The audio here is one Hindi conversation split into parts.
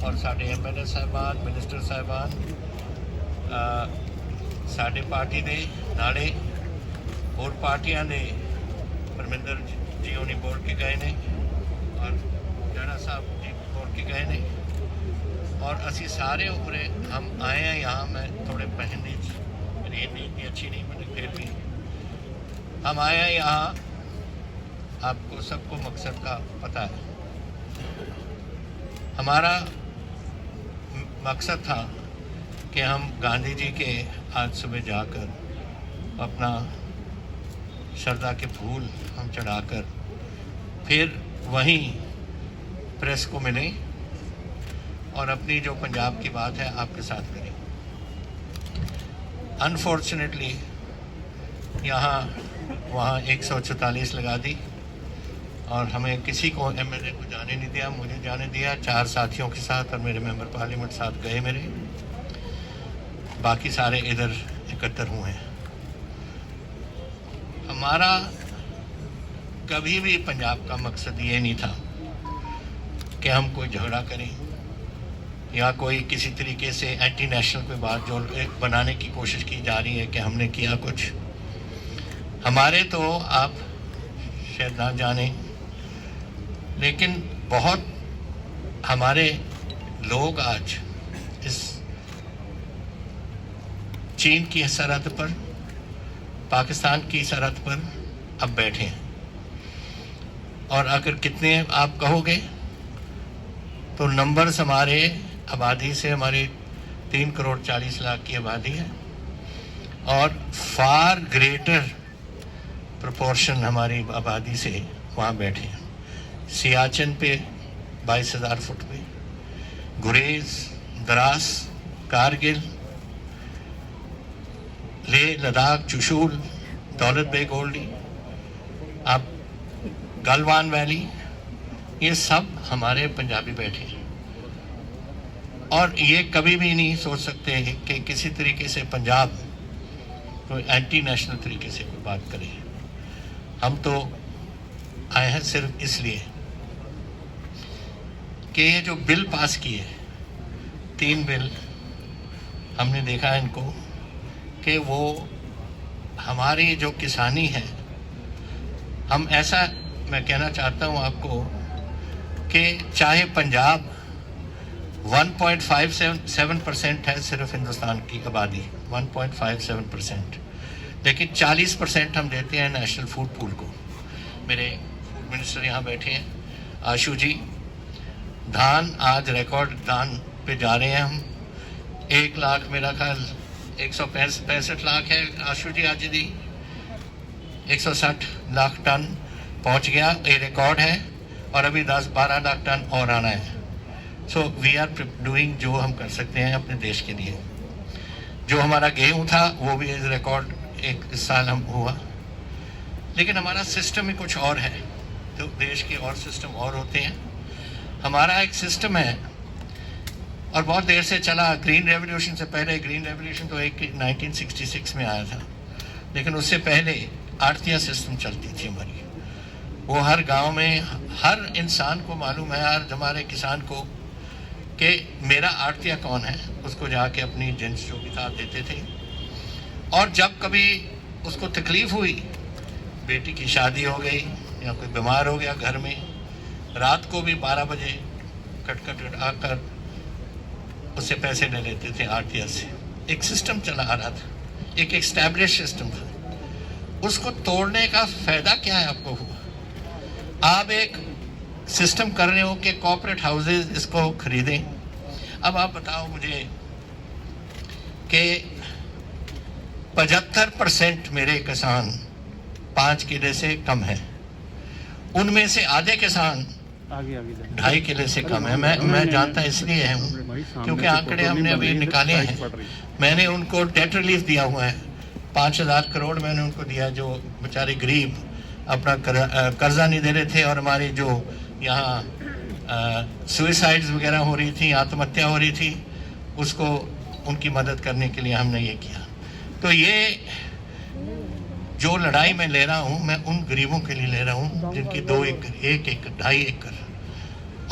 और साढ़े MLA साहबान मिनिस्टर साहबान साढ़े पार्टी दे नाले और पार्टियां ने परमिंदर जी होनी बोल के गए ने और जाना साहब जी बोल के गए ने और असी सारे उरे हम आए हैं यहाँ। मैं थोड़े पहनने मेरी इतनी अच्छी नहीं मैंने फिर भी हम आए हैं यहाँ। आपको सबको मकसद का पता है। हमारा मकसद था कि हम गांधी जी के आज सुबह जाकर अपना श्रद्धा के फूल हम चढ़ाकर फिर वहीं प्रेस को मिलें और अपनी जो पंजाब की बात है आपके साथ करें। अनफॉर्चुनेटली यहाँ वहाँ 144 लगा दी और हमें किसी को MLA को जाने नहीं दिया। मुझे जाने दिया 4 साथियों के साथ और मेरे मेंबर पार्लियामेंट साथ गए मेरे, बाकी सारे इधर एकत्र हुए हैं। हमारा कभी भी पंजाब का मकसद ये नहीं था कि हम कोई झगड़ा करें या कोई किसी तरीके से एंटी नेशनल कोई बात जो बनाने की कोशिश की जा रही है कि हमने किया कुछ। हमारे तो आप शायद ना जाने लेकिन बहुत हमारे लोग आज इस चीन की सरहद पर पाकिस्तान की सरहद पर अब बैठे हैं और अगर कितने आप कहोगे तो नंबर्स हमारे आबादी से हमारी 3 करोड़ 40 लाख की आबादी है और फार ग्रेटर प्रोपोर्शन हमारी आबादी से वहाँ बैठे हैं। सियाचिन पे 22,000 फुट पे, गुरेज, द्रास, कारगिल, लेह लद्दाख, चुशूल, दौलत बेग ओल्डी, आप गलवान वैली, ये सब हमारे पंजाबी बैठे हैं और ये कभी भी नहीं सोच सकते कि किसी तरीके से पंजाब कोई एंटी नेशनल तरीके से कोई बात करे। हम तो आए हैं सिर्फ इसलिए कि ये जो बिल पास किए 3 बिल हमने देखा है इनको कि वो हमारी जो किसानी है, हम ऐसा मैं कहना चाहता हूँ आपको कि चाहे पंजाब 1.57% है सिर्फ हिंदुस्तान की आबादी 1.57%, लेकिन 40% हम देते हैं नेशनल फूड पूल को। मेरे फूड मिनिस्टर यहाँ बैठे हैं आशु जी। धान आज रिकॉर्ड धान पे जा रहे हैं हम। 1 लाख मेरा ख्याल 165 लाख है आशु जी आज दी 160 लाख टन पहुँच गया, ये रिकॉर्ड है और अभी 10-12 लाख टन और आना है। सो वी आर डूइंग जो हम कर सकते हैं अपने देश के लिए। जो हमारा गेहूँ था वो भी रिकॉर्ड इस साल हम हुआ, लेकिन हमारा सिस्टम ही कुछ और है। तो देश के और सिस्टम और होते हैं। हमारा एक सिस्टम है और बहुत देर से चला। ग्रीन रेवोल्यूशन से पहले, ग्रीन रेवोल्यूशन तो 1966 में आया था, लेकिन उससे पहले आड़तिया सिस्टम चलती थी हमारी। वो हर गांव में हर इंसान को मालूम है, हर हमारे किसान को कि मेरा आड़तिया कौन है, उसको जाके अपनी जिन्स जो भी था देते थे। और जब कभी उसको तकलीफ हुई, बेटी की शादी हो गई या कोई बीमार हो गया घर में, रात को भी 12 बजे कट आकर उससे पैसे ले लेते थे आड़तिया से। एक सिस्टम चला आ रहा था, एक एस्टैब्लिश सिस्टम था। उसको तोड़ने का फायदा क्या है आपको हुआ? आप एक सिस्टम कर रहे हो कि कॉर्पोरेट हाउसेज इसको खरीदें। अब आप बताओ मुझे कि 75% मेरे किसान 5 किले से कम है, उनमें से आधे किसान 2.5 किले से कम है। मैं जानता इसलिए हूँ क्योंकि आंकड़े हमने अभी निकाले हैं। मैंने उनको डेट रिलीफ दिया हुआ है, 5,000 करोड़ मैंने उनको दिया, जो बेचारे गरीब अपना कर्जा नहीं दे रहे थे और हमारी जो यहाँ सुइसाइड्स वगैरह हो रही थी, आत्महत्या हो रही थी, उसको उनकी मदद करने के लिए हमने ये किया। तो ये जो लड़ाई मैं ले रहा हूँ, मैं उन गरीबों के लिए ले रहा हूँ जिनकी 2 एकड़, 1 एकड़, 2.5 एकड़,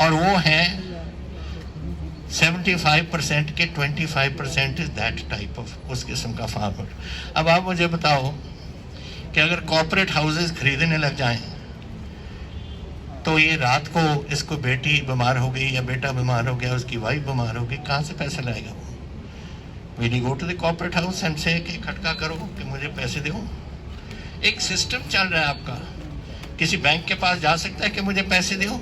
और वो हैं 75% के 25% इज दैट टाइप ऑफ उस किस्म का फार्मर। अब आप मुझे बताओ कि अगर कॉर्पोरेट हाउसेस खरीदने लग जाएं तो ये रात को इसको बेटी बीमार हो गई या बेटा बीमार हो गया, उसकी वाइफ बीमार हो गई, कहाँ से पैसा लाएगा वो? Will you go to the corporate house and से कि खटका करो कि मुझे पैसे दो? एक सिस्टम चल रहा है आपका, किसी बैंक के पास जा सकता है कि मुझे पैसे दो,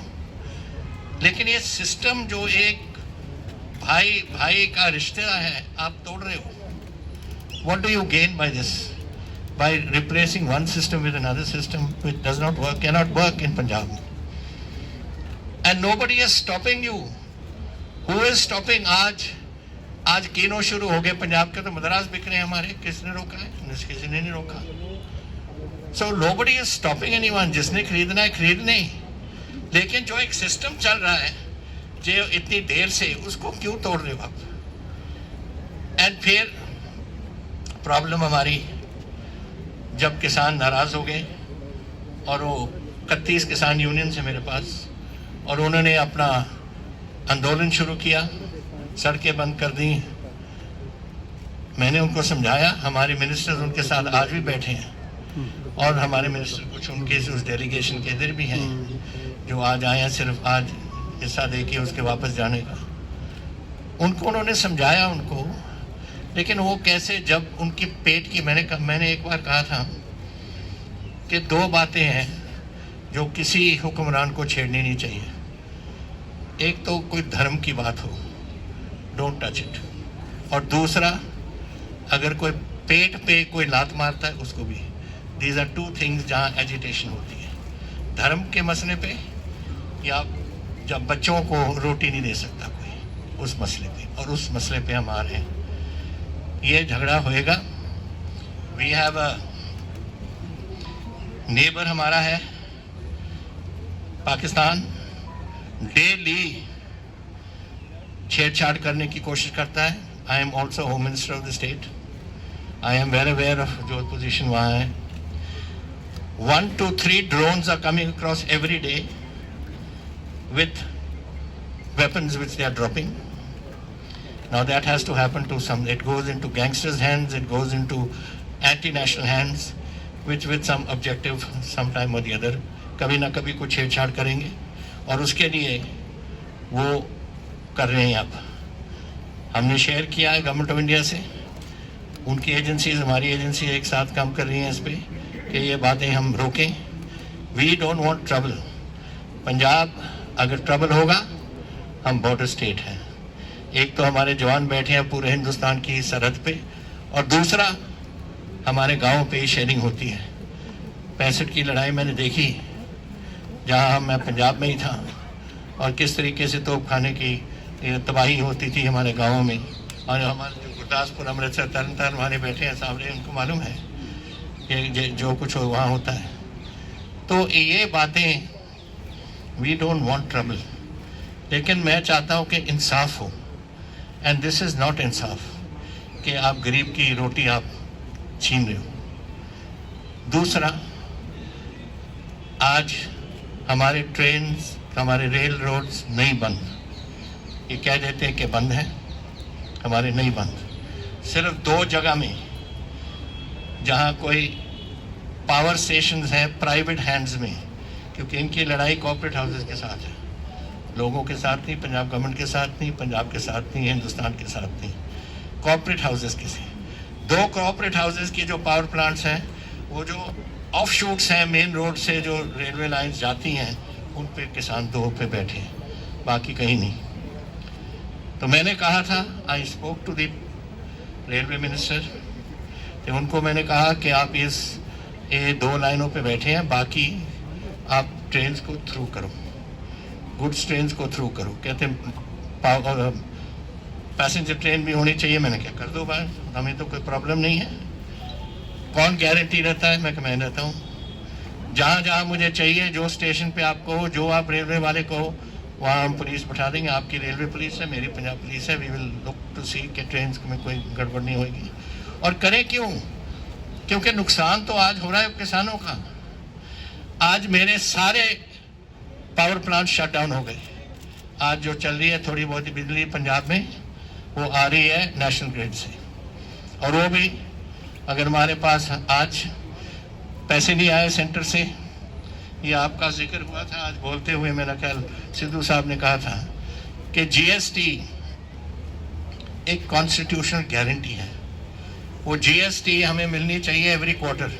लेकिन ये सिस्टम जो एक भाई भाई का रिश्ता है आप तोड़ रहे हो। What do you gain by this? By replacing one system with another system which does not work, can not work in Punjab. And nobody is stopping you. Who is stopping? आज कीनो शुरू हो गए पंजाब के, तो मद्रास बिक रहे हैं हमारे, किसने रोका है? किसी ने नहीं रोका। So nobody is stopping anyone. जिसने खरीदना है खरीद नहीं, लेकिन जो एक सिस्टम चल रहा है जो इतनी देर से, उसको क्यों तोड़ रहे हो आप? एंड फिर प्रॉब्लम हमारी, जब किसान नाराज हो गए और वो 31 किसान यूनियन से मेरे पास, और उन्होंने अपना आंदोलन शुरू किया, सड़कें बंद कर दी। मैंने उनको समझाया, हमारे मिनिस्टर उनके साथ आज भी बैठे हैं और हमारे मिनिस्टर कुछ उनके उस डेलीगेशन के इधर भी हैं जो आज आए हैं, सिर्फ आज हिस्सा देखिए उसके वापस जाने का। उनको उन्होंने समझाया उनको, लेकिन वो कैसे, जब उनकी पेट की, मैंने एक बार कहा था कि दो बातें हैं जो किसी हुक्मरान को छेड़नी नहीं चाहिए। एक तो कोई धर्म की बात हो, डोंट टच इट, और दूसरा अगर कोई पेट पे कोई लात मारता है उसको भी। दीज आर टू थिंग्स जहाँ एजिटेशन होती है। धर्म के मसले पे, या जब बच्चों को रोटी नहीं दे सकता कोई, उस मसले पे, और उस मसले पे हम आ रहे हैं। ये झगड़ा होएगा। वी हैव अ नेबर, हमारा है पाकिस्तान, डेली छेड़छाड़ करने की कोशिश करता है। I am also home minister of the state, I am very aware of जो पोजीशन वहाँ है। 1 to 3 drones are coming across every day with weapons which they are dropping. Now that has to happen to some, it goes into gangsters' hands, it goes into anti-national hands, which with some objective sometime or the other, कभी ना कभी कुछ छेड़छाड़ करेंगे, और उसके लिए वो कर रहे हैं। अब हमने शेयर किया है गवर्नमेंट ऑफ इंडिया से, उनकी एजेंसीज, हमारी एजेंसी एक साथ काम कर रही हैं इस पे कि ये बातें हम रोकें। We don't want trouble. Punjab अगर ट्रबल होगा, हम बॉर्डर स्टेट हैं। एक तो हमारे जवान बैठे हैं पूरे हिंदुस्तान की सरहद पे, और दूसरा हमारे गाँव पे ही शेयरिंग होती है। 65 की लड़ाई मैंने देखी, जहाँ मैं पंजाब में ही था, और किस तरीके से तोप खाने की तबाही होती थी हमारे गाँवों में। और हमारे जो गुरदासपुर, अमृतसर, तरन तारण वाले बैठे हैं सामने, उनको मालूम है कि जो कुछ वहाँ होता है। तो ये बातें, वी डोंट वांट ट्रबल, लेकिन मैं चाहता हूँ कि इंसाफ हो, एंड दिस इज़ नॉट इंसाफ कि आप गरीब की रोटी आप छीन रहे हो। दूसरा, आज हमारे ट्रेन, हमारे रेल रोड्स नहीं बंद। ये कह देते हैं कि बंद है, हमारे नहीं बंद। सिर्फ 2 जगह में जहाँ कोई पावर स्टेशंस हैं प्राइवेट हैंड्स में, क्योंकि इनकी लड़ाई कॉर्पोरेट हाउसेस के साथ है, लोगों के साथ नहीं, पंजाब गवर्नमेंट के साथ नहीं, पंजाब के साथ नहीं, हिंदुस्तान के साथ नहीं, कॉर्पोरेट हाउसेस के से। 2 कॉर्पोरेट हाउसेस की जो पावर प्लांट्स हैं, वो जो ऑफ शूट्स हैं मेन रोड से जो रेलवे लाइंस जाती हैं, उन पे किसान 2 पे बैठे हैं, बाकी कहीं नहीं। तो मैंने कहा था, I spoke to the railway minister, तो उनको मैंने कहा कि आप ये 2 लाइनों पे बैठे हैं, बाकी आप ट्रेन को थ्रू करो, गुड्स ट्रेन को थ्रू करो। कहते पैसेंजर ट्रेन भी होनी चाहिए। मैंने क्या, कर दो बात, हमें तो कोई प्रॉब्लम नहीं है। कौन गारंटी रहता है? मैं रहता हूँ। जहाँ जहाँ मुझे चाहिए, जो स्टेशन पे आपको हो, जो आप रेलवे वाले को हो, वहाँ हम पुलिस बैठा देंगे। आपकी रेलवे पुलिस है, मेरी पंजाब पुलिस है। वी विल लुक टू सी कि ट्रेन में कोई गड़बड़ नहीं होगी। और करें क्यों? क्योंकि नुकसान तो आज हो रहा है किसानों का। आज मेरे सारे पावर प्लांट शट डाउन हो गए। आज जो चल रही है थोड़ी बहुत बिजली पंजाब में वो आ रही है नेशनल ग्रिड से, और वो भी अगर हमारे पास आज पैसे नहीं आए सेंटर से, ये आपका जिक्र हुआ था आज बोलते हुए, मेरा ख्याल सिद्धू साहब ने कहा था कि जीएसटी एक कॉन्स्टिट्यूशनल गारंटी है, वो जीएसटी हमें मिलनी चाहिए एवरी क्वार्टर।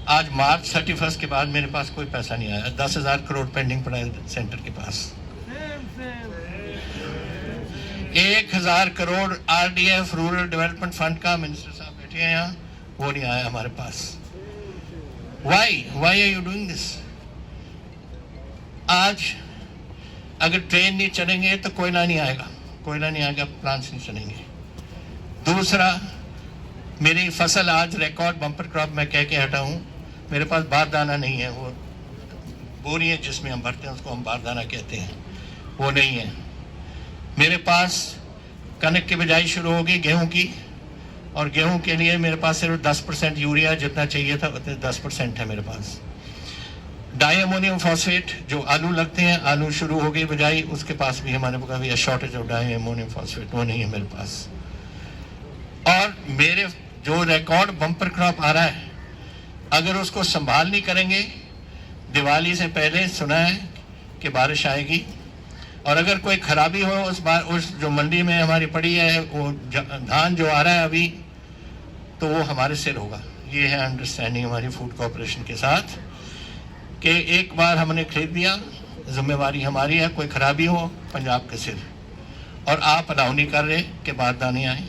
आज मार्च 31 के बाद मेरे पास कोई पैसा नहीं आया, 10,000 करोड़ पेंडिंग पड़ा है सेंटर के पास। 1,000 crore RDF rural development fund का, मिनिस्टर साहब बैठे हैं यहाँ, वो नहीं आया हमारे पास। Why are you doing this? आज अगर ट्रेन नहीं चलेंगे तो कोयला नहीं आएगा, कोयला नहीं आएगा, प्लांट्स नहीं चलेंगे। दूसरा, मेरी फसल आज रिकॉर्ड बम्पर क्रॉप मैं कह के हटा हूँ, मेरे पास बारदाना नहीं है, वो बोरी है जिसमें हम भरते हैं उसको हम बारदाना कहते हैं, वो नहीं है मेरे पास। कनक की बिजाई शुरू होगी गेहूं की, और गेहूं के लिए मेरे पास सिर्फ 10% यूरिया जितना चाहिए था उतने 10% है मेरे पास। डाई अमोनियम फॉस्फेट जो आलू लगते हैं, आलू शुरू हो गई बिजाई, उसके पास भी हमारे पास भी shortage of di ammonium phosphate, वो नहीं है मेरे पास। और मेरे जो रिकॉर्ड बम्पर क्रॉप आ रहा है, अगर उसको संभाल नहीं करेंगे, दिवाली से पहले सुना है कि बारिश आएगी, और अगर कोई खराबी हो उस जो मंडी में हमारी पड़ी है, वो धान जो आ रहा है अभी, तो वो हमारे सिर होगा। ये है अंडरस्टैंडिंग हमारी फूड कॉर्पोरेशन के साथ कि एक बार हमने खरीद दिया, जिम्मेवारी हमारी है, कोई खराबी हो पंजाब के सिर। और आप अलाउ नहीं कर रहे कि बारदाने आए,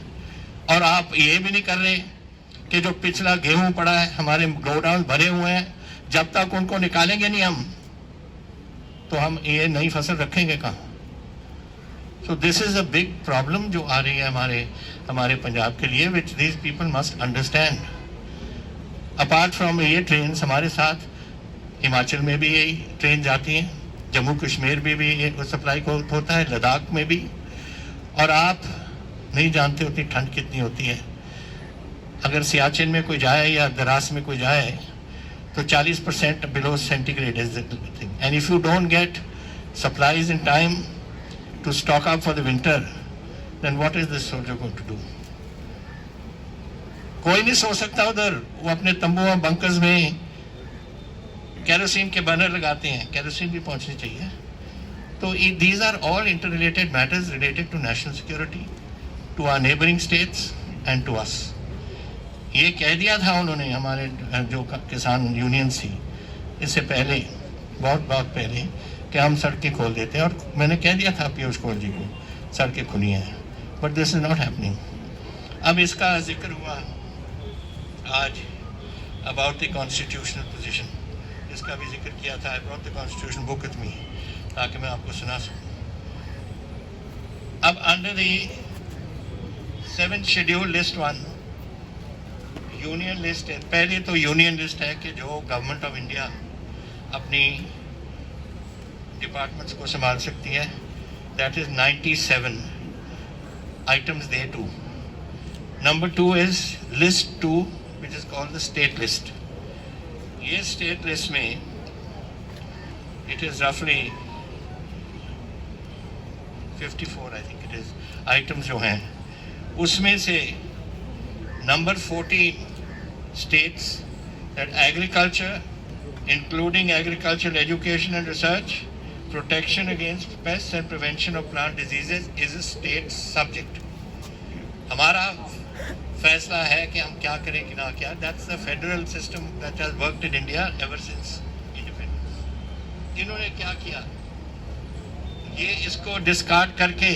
और आप ये भी नहीं कर रहे कि जो पिछला गेहूं पड़ा है, हमारे गोडाउन भरे हुए हैं, जब तक उनको निकालेंगे नहीं हम, तो हम ये नई फसल रखेंगे कहाँ? So this is a big problem जो आ रही है हमारे पंजाब के लिए, which these people must understand. Apart from ये ट्रेन हमारे साथ हिमाचल में भी यही ट्रेन जाती हैं, जम्मू कश्मीर में भी ये सप्लाई को होता है, लद्दाख में भी। और आप नहीं जानते उतनी ठंड कितनी होती है। अगर सियाचिन में कोई जाए या द्रास में कोई जाए तो 40% below centigrade is the thing, and if you don't get supplies in time to stock up for the winter, then what is this soldier going to do? कोई नहीं सो सकता उधर, वो अपने तंबू बंकर्स में केरोसिन के बर्नर लगाते हैं, केरोसिन भी पहुंचनी चाहिए। तो these are all interrelated matters related to national security, to our neighbouring states and to us. ये कह दिया था उन्होंने, हमारे जो किसान यूनियन थी इससे पहले, बहुत पहले, कि हम सड़कें खोल देते हैं, और मैंने कह दिया था पीयूष गोयल जी को सड़कें खुली हैं, but this is not happening. अब इसका जिक्र हुआ आज अबाउट द कॉन्स्टिट्यूशनल पोजीशन, इसका भी जिक्र किया था। I brought the constitution book with me ताकि मैं आपको सुना सकूं। अब under the 7th schedule list 1 union list है। पहले तो यूनियन लिस्ट है कि जो गवर्नमेंट ऑफ इंडिया अपनी डिपार्टमेंट्स को संभाल सकती है, दैट इज 97 आइटम्स दे टू। Number 2 is list 2 which is called the state list. ये स्टेट लिस्ट में इट इज रफली 54 I think it is items जो हैं, उसमें से number 14 states that agriculture, including agricultural education and research, protection against pests and prevention of plant diseases is a state subject. हमारा फैसला है कि हम क्या करें कि ना क्या। That's the federal system that has worked in India ever since independence. इन्होंने क्या किया, ये इसको डिस्कार्ड करके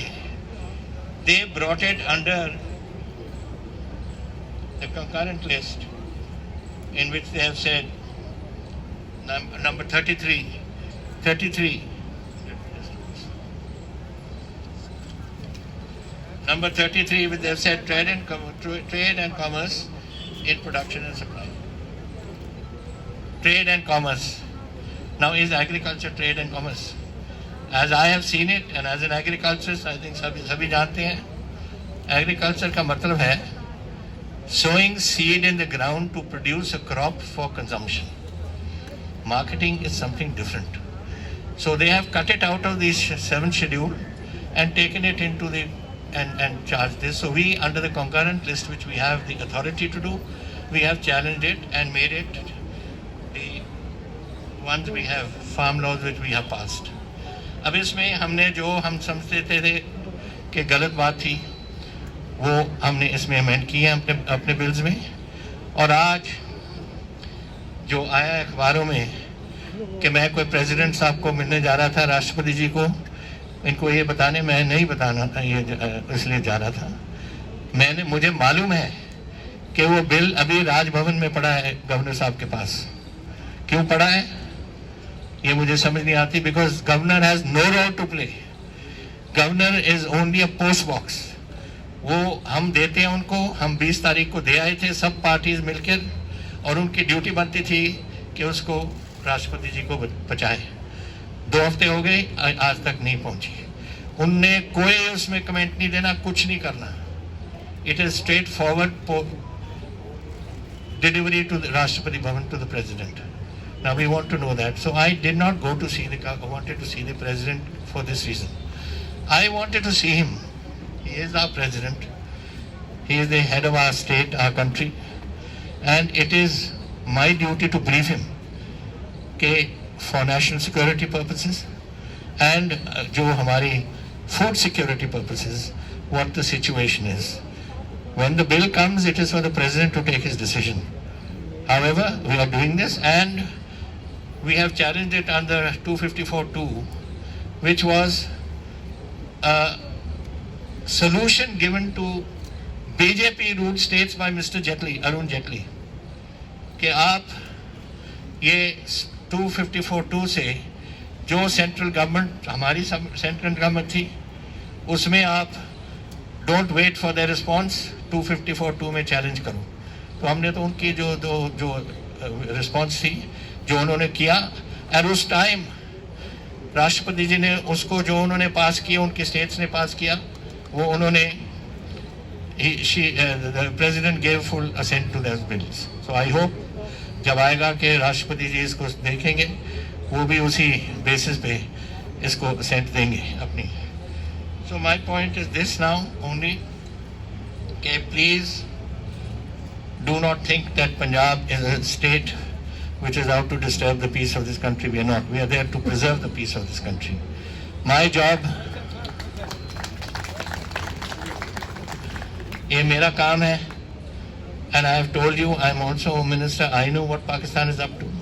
they brought it under the concurrent list, in which they have said number 33 number 33 which they have said trade and commerce in production and supply. Trade and commerce. Now is agriculture trade and commerce? As I have seen it, and as an agriculturist, I think सभी जानते हैं, agriculture का मतलब है sowing seed in the ground to produce a crop for consumption. Marketing is something different. So they have cut it out of the 7th schedule and taken it into the and charged this. So we, under the concurrent list, which we have the authority to do, we have challenged it and made it the ones we have, farm laws which we have passed. अब इसमें हमने जो हम समझते थे कि गलत बात थी वो हमने इसमें अमेंड की है अपने बिल्स में। और आज जो आया अखबारों में कि मैं कोई प्रेसिडेंट साहब को मिलने जा रहा था, राष्ट्रपति जी को, इनको ये बताने, मैं नहीं बताना था ये इसलिए जा रहा था। मुझे मालूम है कि वो बिल अभी राजभवन में पड़ा है गवर्नर साहब के पास। क्यों पड़ा है ये मुझे समझ नहीं आती, because governor has no role to play. Governor is only a post box. वो हम देते हैं उनको, हम 20 तारीख को दे आए थे सब पार्टीज मिलकर, और उनकी ड्यूटी बनती थी कि उसको राष्ट्रपति जी को पहुंचाए। 2 हफ्ते हो गए, आज तक नहीं पहुंची। उनने कोई उसमें कमेंट नहीं देना, कुछ नहीं करना। It is straightforward delivery to the Rashtrapati Bhavan to the president. Now we want to know that. So I did not go to see I wanted to see the president for this reason. I wanted to see him. He is our president. He is the head of our state, our country. And it is my duty to brief him for national security purposes and jo hamari food security purposes, what the situation is. When the bill comes, it is for the president to take his decision. However, we are doing this, and we have challenged it under 254(2), which was a solution given to BJP ruled states by Mr. Jaitley, Arun Jaitley, कि आप ये 254(2) से जो सेंट्रल गवर्नमेंट, हमारी सेंट्रल गवर्नमेंट थी, उसमें आप don't wait for the response, 254(2) में चैलेंज करो। तो हमने तो उनकी जो रिस्पॉन्स थी, जो उन्होंने किया, और उस टाइम राष्ट्रपति जी ने उसको जो उन्होंने पास किया, उनके स्टेट्स ने पास किया, वो उन्होंने president gave full assent to those bills. So I hope जब आएगा कि राष्ट्रपति जी इसको देखेंगे, वो भी उसी बेसिस पे इसको असेंट देंगे अपनी। So my point is this now only कि please do not think that Punjab is a state which is out to disturb the peace of this country. We are not. We are there to preserve the peace of this country. My job, ये मेरा काम है, and I have told you, I am also a minister. I know what Pakistan is up to.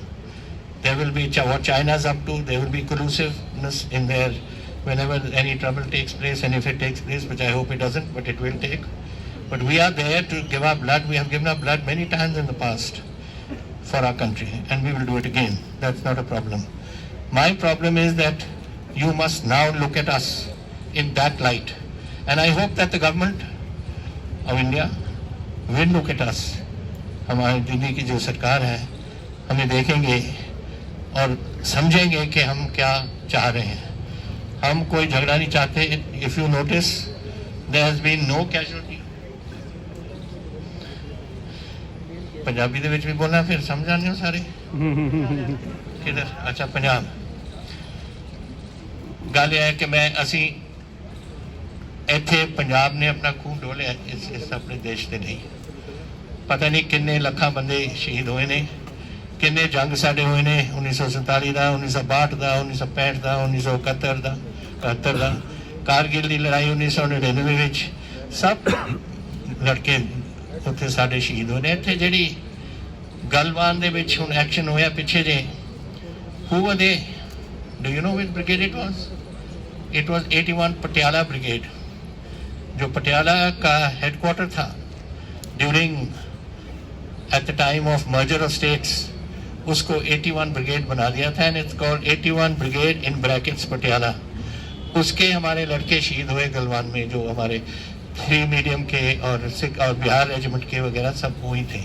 There will be what China is up to. There will be collusiveness in there whenever any trouble takes place, and if it takes place, which I hope it doesn't, but it will take. But we are there to give our blood. We have given our blood many times in the past for our country, and we will do it again. That's not a problem. My problem is that you must now look at us in that light. And I hope that the government of India will look at us. हमारी दिल्ली की जो सरकार है, हमें देखेंगे और समझेंगे कि हम क्या चाह रहे हैं। हम कोई झगड़ा नहीं चाहते। If you notice, there has been no casualty. Punjabi ਦੇ ਵਿੱਚ भी बोलना, फिर समझ आने हो सारे किधर। अच्छा, पंजाब ਗੱਲ ਇਹ ਹੈ कि मैं ਅਸੀਂ ਇੱਥੇ ਪੰਜਾਬ ਨੇ ਆਪਣਾ ਖੂਨ ਡੋਲਿਆ ਇਸ ਆਪਣੇ ਦੇਸ਼ ਦੇ ਲਈ। ਪਤਾ ਨਹੀਂ ਕਿੰਨੇ ਲੱਖਾਂ ਬੰਦੇ ਸ਼ਹੀਦ ਹੋਏ ਨੇ, ਕਿੰਨੇ ਜੰਗ ਸਾਡੇ ਹੋਏ ਨੇ, 1947 ਦਾ, 1962 ਦਾ, 1965 ਦਾ, 1971 ਦਾ, 71 ਦਾ, ਕਾਰਗਿਲ ਦੀ ਲੜਾਈ 1999 ਵਿੱਚ, ਸਭ ਲੜਕੇ ਉੱਥੇ ਸਾਡੇ ਸ਼ਹੀਦ ਹੋਏ ਨੇ। ਇੱਥੇ ਜਿਹੜੀ ਗਲਵਾਨ ਦੇ ਵਿੱਚ ਹੁਣ ਐਕਸ਼ਨ ਹੋਇਆ ਪਿੱਛੇ ਜੇ, who were they? Do you know which brigade it was? It was 81 Patiala brigade, जो पटियाला का हेडक्वार्टर था during at the time of merger of states, उसको 81 ब्रिगेड बना दिया था, and it's called 81 brigade in brackets Patiala. उसके हमारे लड़के शहीद हुए गलवान में, जो हमारे 3 मीडियम के और सिख और बिहार रेजिमेंट के वगैरह सब वही थे।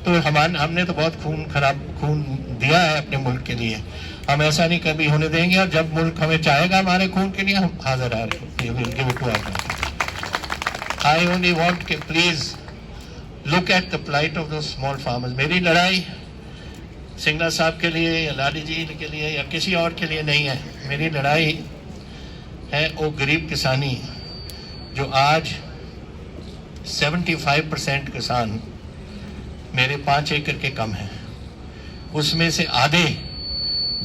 तो हमने तो बहुत खून दिया है अपने मुल्क के लिए। हम ऐसा नहीं कभी होने देंगे, और जब मुल्क हमें चाहेगा हमारे खून के लिए, हम हाजिर आ रहे हैं। आई ओनली वांट कि please look at the plight of the small farmers. मेरी लड़ाई सिंगला साहब के लिए या लाली जी के लिए या किसी और के लिए नहीं है। मेरी लड़ाई है वो गरीब किसानी जो आज 75% किसान मेरे 5 एकड़ के कम हैं, उसमें से आधे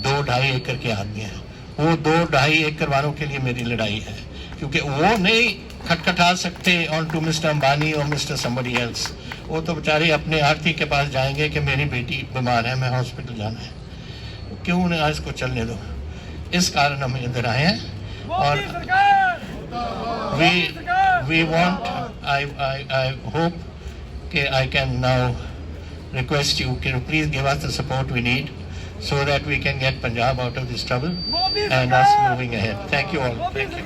2-2.5 एकड़ के आदमी हैं। वो 2-2.5 एकड़ वालों के लिए मेरी लड़ाई है, क्योंकि वो नहीं खटखटा सकते ऑन टू मिस्टर अंबानी और मिस्टर समबडी एल्स। वो तो बेचारे अपने आरती के पास जाएंगे कि मेरी बेटी बीमार है, मैं हॉस्पिटल जाना है, क्यों उन्हें आज को चलने दो। इस कारण हम इधर आए हैं और we want, I hope कि I can now request you, can you please give us the support we need so that we can get Punjab out of this trouble and us moving ahead. Thank you all. Thank you.